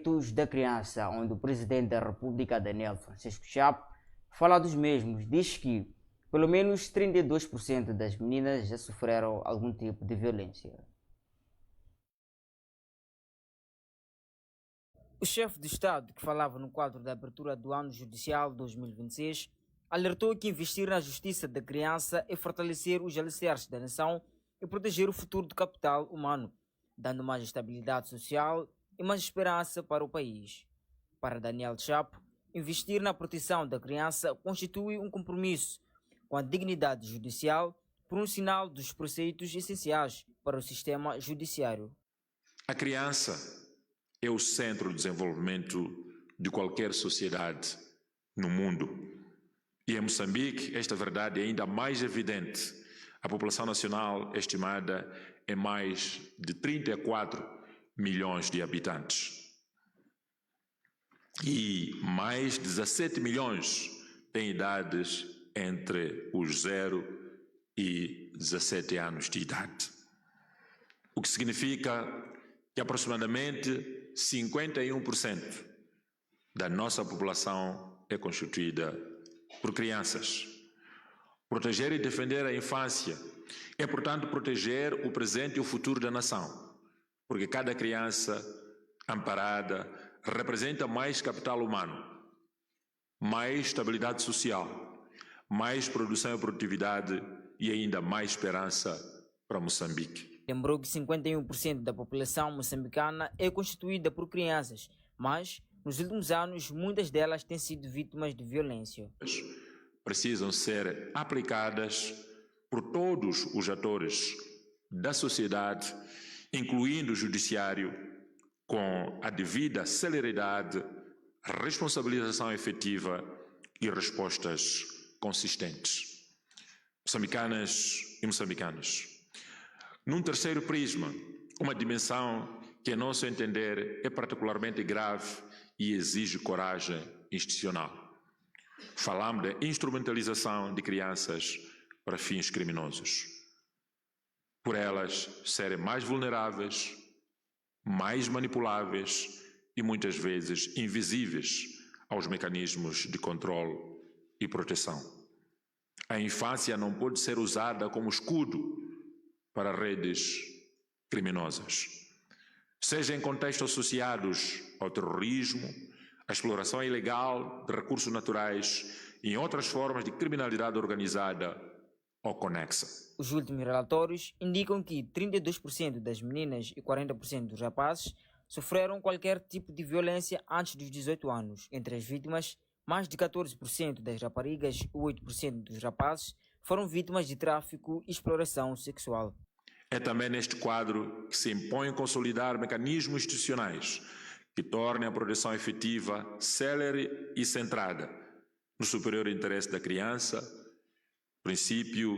Direitos da Criança, onde o Presidente da República, Daniel Francisco Chapo, fala dos mesmos. Diz que pelo menos 32% das meninas já sofreram algum tipo de violência. O chefe de Estado, que falava no quadro da abertura do ano judicial 2026, alertou que investir na justiça da criança é fortalecer os alicerces da nação e proteger o futuro do capital humano, dando mais estabilidade social e mais esperança para o país. Para Daniel Chapo, investir na proteção da criança constitui um compromisso com a dignidade judicial por um sinal dos preceitos essenciais para o sistema judiciário. A criança é o centro do desenvolvimento de qualquer sociedade no mundo. E em Moçambique, esta verdade é ainda mais evidente. A população nacional é estimada em mais de 34 milhões de habitantes. E mais de 17 milhões têm idades entre os 0 e 17 anos de idade. O que significa que aproximadamente 51% da nossa população é constituída por crianças. Proteger e defender a infância é, portanto, proteger o presente e o futuro da nação, porque cada criança amparada representa mais capital humano, mais estabilidade social, mais produção e produtividade e ainda mais esperança para Moçambique. Lembrou que 51% da população moçambicana é constituída por crianças, mas nos últimos anos muitas delas têm sido vítimas de violência. Precisam ser aplicadas por todos os atores da sociedade, incluindo o judiciário, com a devida celeridade, responsabilização efetiva e respostas consistentes. Moçambicanas e moçambicanos, num terceiro prisma, uma dimensão que, a nosso entender, é particularmente grave e exige coragem institucional. Falamos da instrumentalização de crianças para fins criminosos. Por elas serem mais vulneráveis, mais manipuláveis e muitas vezes invisíveis aos mecanismos de controle e proteção. A infância não pode ser usada como escudo para redes criminosas, seja em contextos associados ao terrorismo, à exploração ilegal de recursos naturais e em outras formas de criminalidade organizada ou conexa. Os últimos relatórios indicam que 32% das meninas e 40% dos rapazes sofreram qualquer tipo de violência antes dos 18 anos. Entre as vítimas, mais de 14% das raparigas e 8% dos rapazes foram vítimas de tráfico e exploração sexual. É também neste quadro que se impõe consolidar mecanismos institucionais que tornem a proteção efetiva, célere e centrada no superior interesse da criança, princípio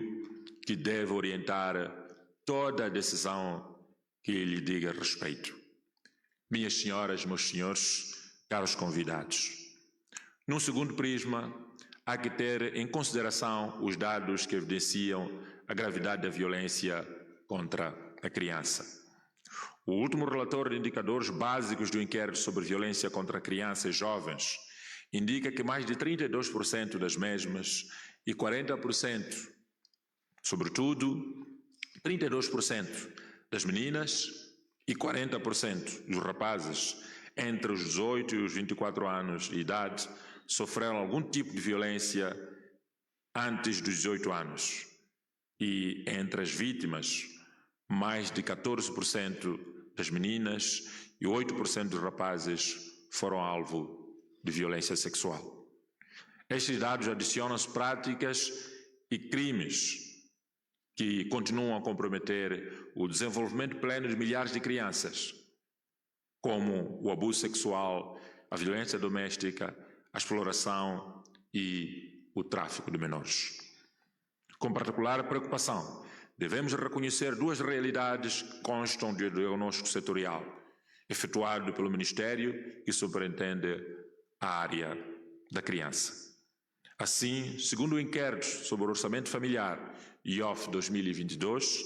que deve orientar toda a decisão que lhe diga respeito. Minhas senhoras, meus senhores, caros convidados, num segundo prisma, há que ter em consideração os dados que evidenciam a gravidade da violência contra a criança. O último relatório de indicadores básicos do inquérito sobre violência contra crianças e jovens indica que mais de 32% das mesmas e 40%, sobretudo 32% das meninas e 40% dos rapazes entre os 18 e os 24 anos de idade sofreram algum tipo de violência antes dos 18 anos. E entre as vítimas, mais de 14% das meninas e 8% dos rapazes foram alvo de violência sexual. Estes dados adicionam-se práticas e crimes que continuam a comprometer o desenvolvimento pleno de milhares de crianças, como o abuso sexual, a violência doméstica, a exploração e o tráfico de menores. Com particular preocupação, devemos reconhecer duas realidades que constam do diagnóstico setorial, efetuado pelo Ministério que superintende a área da criança. Assim, segundo o inquérito sobre o orçamento familiar IOF 2022,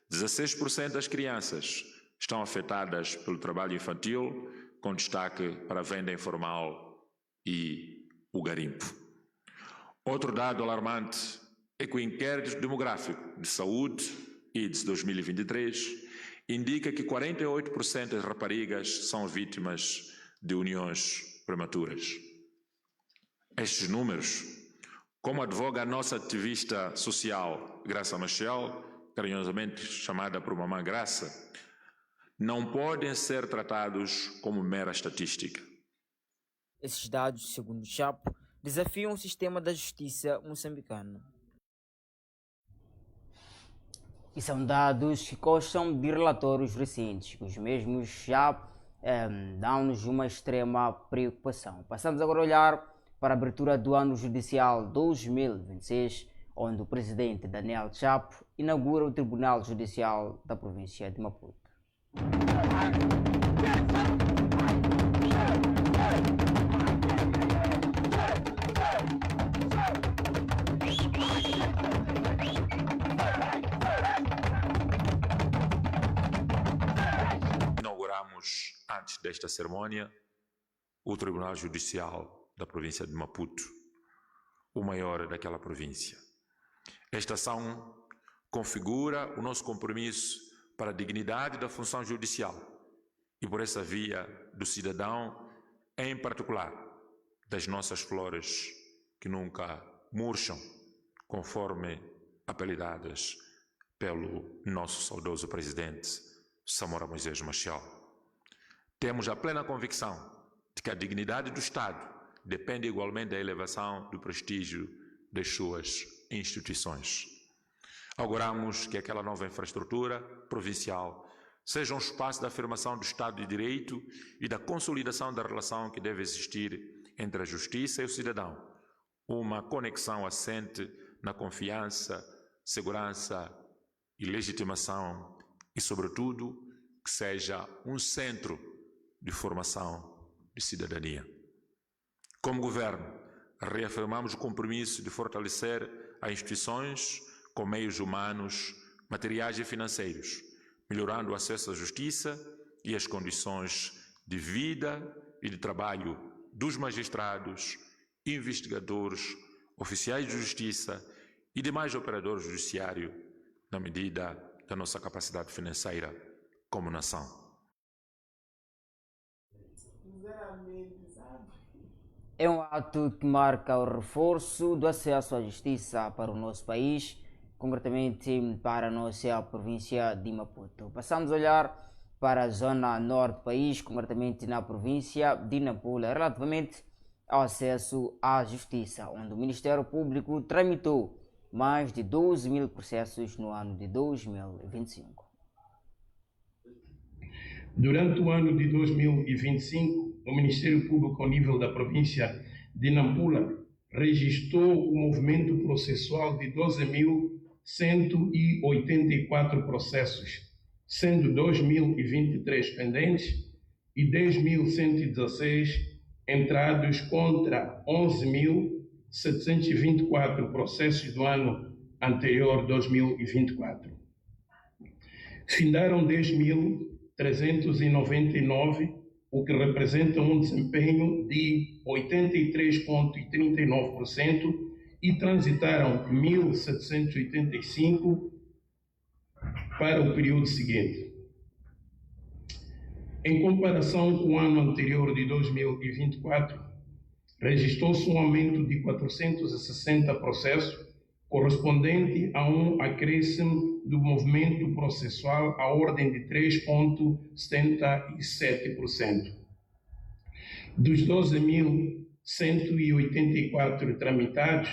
16% das crianças estão afetadas pelo trabalho infantil, com destaque para a venda informal e o garimpo. Outro dado alarmante é que o inquérito demográfico de saúde IDS 2023 indica que 48% das raparigas são vítimas de uniões prematuras. Estes números, como advoga a nossa ativista social Graça Machel, carinhosamente chamada por Mamã Graça, não podem ser tratados como mera estatística. Esses dados, segundo o Chapo, desafiam o sistema da justiça moçambicano. E são dados que constam de relatórios recentes, os mesmos já dão-nos uma extrema preocupação. Passamos agora a olhar para a abertura do ano judicial 2026, onde o presidente Daniel Chapo inaugura o Tribunal Judicial da província de Maputo. Inauguramos, antes desta cerimônia, o Tribunal Judicial da província de Maputo, o maior daquela província. Esta ação configura o nosso compromisso para a dignidade da função judicial e por essa via do cidadão, em particular, das nossas flores que nunca murcham, conforme apelidadas pelo nosso saudoso presidente Samora Moisés Machel. Temos a plena convicção de que a dignidade do Estado depende igualmente da elevação do prestígio das suas instituições. Auguramos que aquela nova infraestrutura provincial seja um espaço de afirmação do Estado de Direito e da consolidação da relação que deve existir entre a justiça e o cidadão, uma conexão assente na confiança, segurança e legitimação e, sobretudo, que seja um centro de formação de cidadania. Como governo, reafirmamos o compromisso de fortalecer as instituições com meios humanos, materiais e financeiros, melhorando o acesso à justiça e as condições de vida e de trabalho dos magistrados, investigadores, oficiais de justiça e demais operadores do judiciário, na medida da nossa capacidade financeira como nação. É um ato que marca o reforço do acesso à justiça para o nosso país, concretamente para a nossa província de Maputo. Passamos a olhar para a zona norte do país, concretamente na província de Nampula, relativamente ao acesso à justiça, onde o Ministério Público tramitou mais de 12 mil processos no ano de 2025. Durante o ano de 2025, o Ministério Público, ao nível da província de Nampula, registrou o movimento processual de 12.184 processos, sendo 2.023 pendentes e 10.116 entrados contra 11.724 processos do ano anterior, 2024. Findaram 10.399, o que representa um desempenho de 83,39%, e transitaram 1.785 para o período seguinte. Em comparação com o ano anterior de 2024, registrou-se um aumento de 460 processos, correspondente a um acréscimo do movimento processual à ordem de 3,77%. Dos 12.184 tramitados,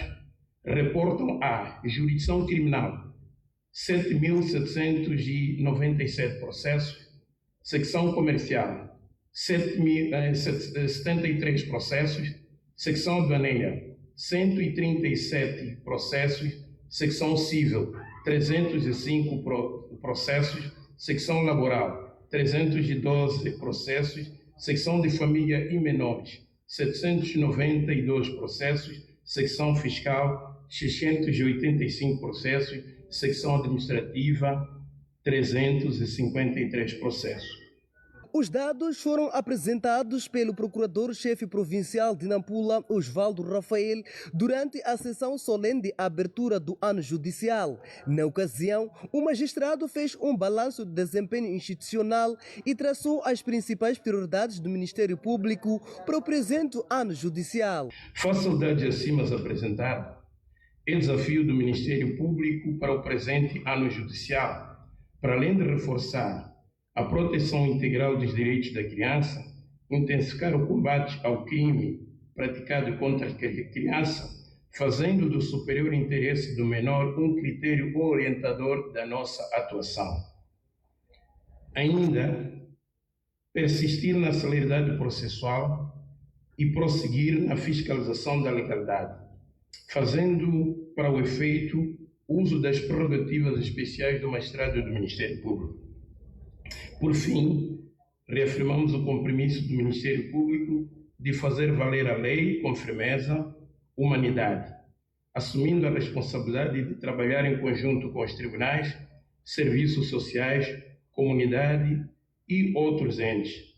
reportam a jurisdição criminal 7.797 processos, secção comercial 73 processos, secção aduaneira 137 processos, secção civil 305 processos, secção laboral 312 processos, secção de família e menores 792 processos, secção fiscal 685 processos, secção administrativa 353 processos. Os dados foram apresentados pelo Procurador-Chefe Provincial de Nampula, Osvaldo Rafael, durante a sessão solene de abertura do ano judicial. Na ocasião, o magistrado fez um balanço de desempenho institucional e traçou as principais prioridades do Ministério Público para o presente ano judicial. Face aos dados acima apresentados, é desafio do Ministério Público para o presente ano judicial, para além de reforçar a proteção integral dos direitos da criança, intensificar o combate ao crime praticado contra a criança, fazendo do superior interesse do menor um critério orientador da nossa atuação. Ainda, persistir na celeridade processual e prosseguir na fiscalização da legalidade, fazendo para o efeito uso das prerrogativas especiais do magistrado do Ministério Público. Por fim, reafirmamos o compromisso do Ministério Público de fazer valer a lei com firmeza, humanidade, assumindo a responsabilidade de trabalhar em conjunto com os tribunais, serviços sociais, comunidade e outros entes.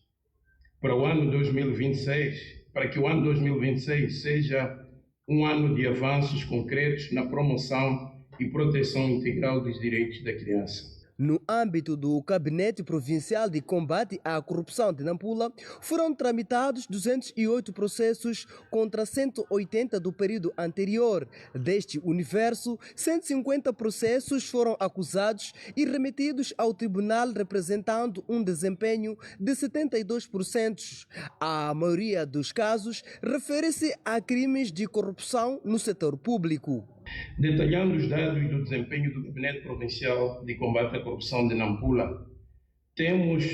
Para que o ano 2026 seja um ano de avanços concretos na promoção e proteção integral dos direitos da criança. No âmbito do Gabinete Provincial de Combate à Corrupção de Nampula, foram tramitados 208 processos contra 180 do período anterior. Deste universo, 150 processos foram acusados e remetidos ao tribunal, representando um desempenho de 72%. A maioria dos casos refere-se a crimes de corrupção no setor público. Detalhando os dados do desempenho do Gabinete Provincial de Combate à Corrupção de Nampula, temos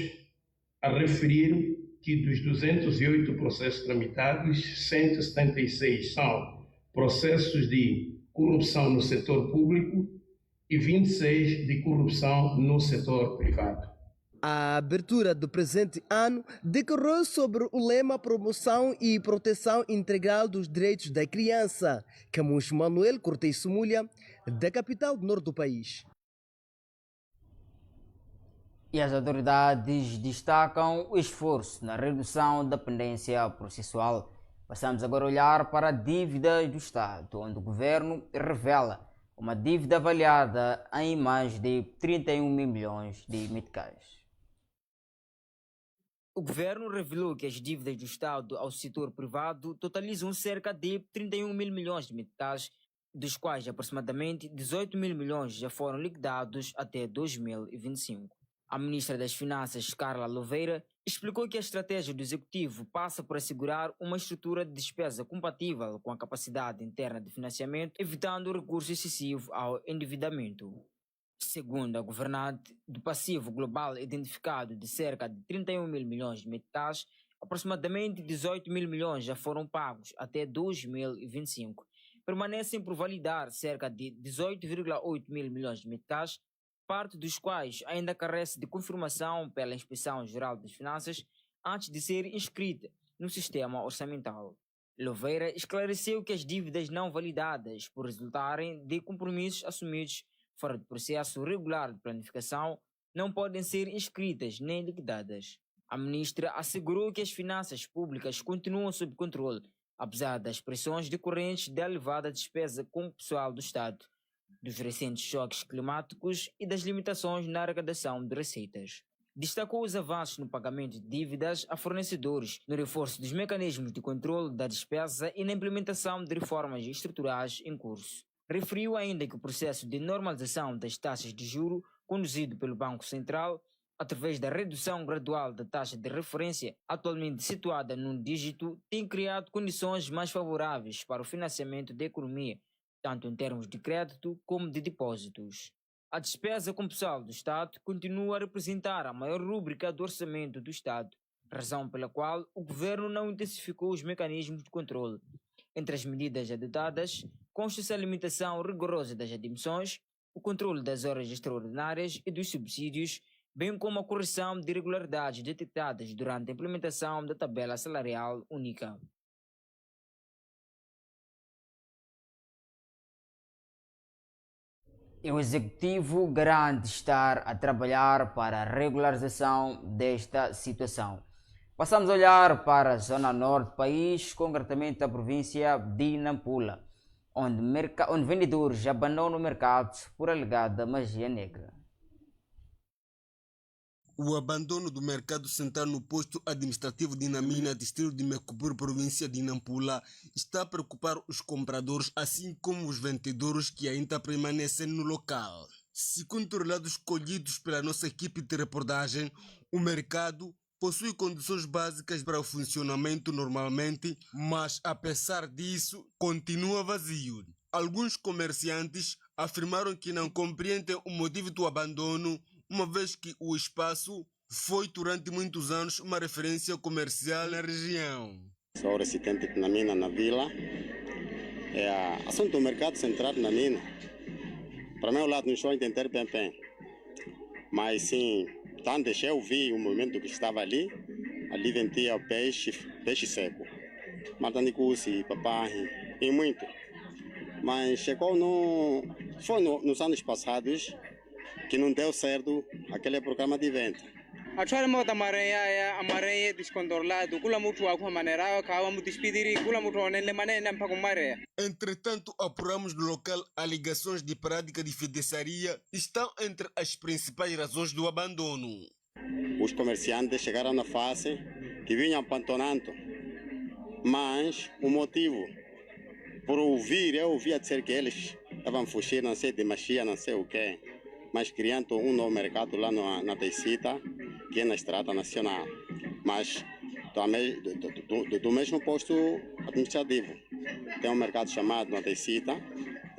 a referir que dos 208 processos tramitados, 176 são processos de corrupção no setor público e 26 de corrupção no setor privado. A abertura do presente ano decorreu sobre o lema Promoção e Proteção Integral dos Direitos da Criança. Camus Manuel Cortez Sumulha, da capital do norte do país. E as autoridades destacam o esforço na redução da pendência processual. Passamos agora a olhar para a dívida do Estado, onde o governo revela uma dívida avaliada em mais de 31 mil milhões de meticais. O governo revelou que as dívidas do Estado ao setor privado totalizam cerca de 31 mil milhões de meticais, dos quais aproximadamente 18 mil milhões já foram liquidados até 2025. A ministra das Finanças, Carla Louveira, explicou que a estratégia do Executivo passa por assegurar uma estrutura de despesa compatível com a capacidade interna de financiamento, evitando o recurso excessivo ao endividamento. Segundo a governante, do passivo global identificado de cerca de 31 mil milhões de meticais, aproximadamente 18 mil milhões já foram pagos até 2025. Permanecem por validar cerca de 18,8 mil milhões de meticais, parte dos quais ainda carece de confirmação pela Inspeção Geral das Finanças antes de ser inscrita no sistema orçamental. Louveira esclareceu que as dívidas não validadas, por resultarem de compromissos assumidos fora do processo regular de planificação, não podem ser inscritas nem liquidadas. A ministra assegurou que as finanças públicas continuam sob controle, apesar das pressões decorrentes da elevada despesa com o pessoal do Estado, dos recentes choques climáticos e das limitações na arrecadação de receitas. Destacou os avanços no pagamento de dívidas a fornecedores, no reforço dos mecanismos de controle da despesa e na implementação de reformas estruturais em curso. Referiu ainda que o processo de normalização das taxas de juro conduzido pelo Banco Central, através da redução gradual da taxa de referência, atualmente situada num dígito, tem criado condições mais favoráveis para o financiamento da economia, tanto em termos de crédito como de depósitos. A despesa com pessoal do Estado continua a representar a maior rúbrica do orçamento do Estado, razão pela qual o governo não intensificou os mecanismos de controle. Entre as medidas adotadas, consta-se a limitação rigorosa das admissões, o controle das horas extraordinárias e dos subsídios, bem como a correção de irregularidades detectadas durante a implementação da tabela salarial única. E o Executivo garante estar a trabalhar para a regularização desta situação. Passamos a olhar para a zona norte do país, concretamente a província de Nampula, onde vendedores abandonam o mercado por alegada magia negra. O abandono do mercado central no posto administrativo de Namina, distrito de Mecubur, província de Nampula, está a preocupar os compradores, assim como os vendedores que ainda permanecem no local. Segundo relatos colhidos pela nossa equipe de reportagem, o mercado possui condições básicas para o funcionamento normalmente, mas apesar disso, continua vazio. Alguns comerciantes afirmaram que não compreendem o motivo do abandono, uma vez que o espaço foi durante muitos anos uma referência comercial na região. Sou residente de Namina, na vila. Assunto do mercado central na Namina. Para meu lado não estou a entender bem. Mas sim, tanto eu vi o movimento que estava ali vendia peixe seco. Matanicusi, papai e muito. Mas chegou nos anos passados que não deu certo aquele programa de venda. Atualmente moda amarelo descontrolado, kula mutu akuma maneira, kawa mutu spidiri, kula mutu onele maneira para comer. Entretanto, apuramos no local alegações de prática de feitiçaria estão entre as principais razões do abandono. Os comerciantes chegaram na fase que vinham abandonando, mas o motivo por eu ouvia dizer que eles estavam fugindo, não sei de magia, não sei o quê, mas criando um novo mercado lá na Teicita, que é na Estrada Nacional, mas do mesmo posto administrativo. Tem um mercado chamado na Teicita,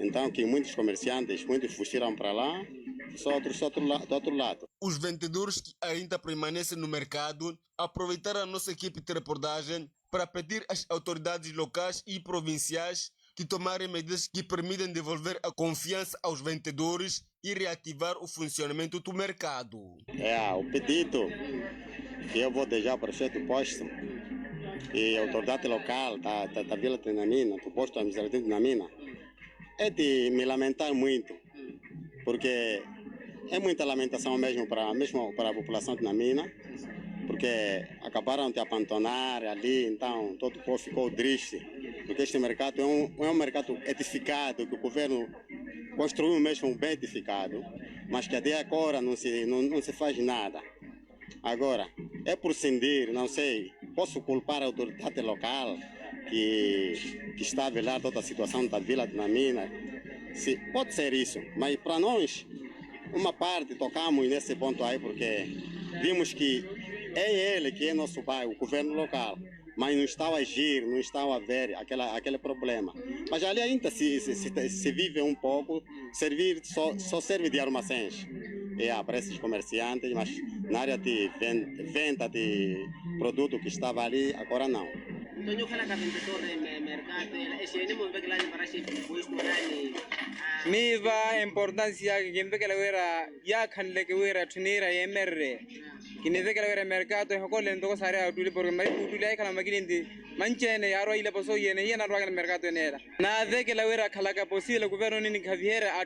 então que muitos comerciantes, muitos fugiram para lá, só outros do outro lado. Os vendedores que ainda permanecem no mercado aproveitaram a nossa equipe de reportagem para pedir às autoridades locais e provinciais que tomarem medidas que permitam devolver a confiança aos vendedores e reativar o funcionamento do mercado. O pedido que eu vou deixar para o prefeito posto e a autoridade local da Vila de Namina, do posto administrativo de Namina, é de me lamentar muito, porque é muita lamentação mesmo para a população de Namina, porque acabaram de abandonar ali, então todo o povo ficou triste, porque este mercado é um mercado edificado, que o governo construiu mesmo bem edificado, mas que até agora não se faz nada. Agora, é por cindir, não sei, posso culpar a autoridade local que está a velar toda a situação da Vila de Namina, pode ser isso, mas para nós, uma parte tocamos nesse ponto aí, porque vimos que é ele que é nosso pai, o governo local, mas não está a agir, não está a ver aquele problema. Mas ali ainda se vive um pouco, só serve de armazéns para esses comerciantes, mas na área de venda de produto que estava ali, agora não. Miva importância que quem vê que ela era já canle que era tuneira e merre que nem vê que ela era mercado e recolhe então sare a tudo porque mais tudo aí kala magilindi manchene yaro ile paso yene yena roga mercado nera na vê que ela era kala ka possible governo ni kaviera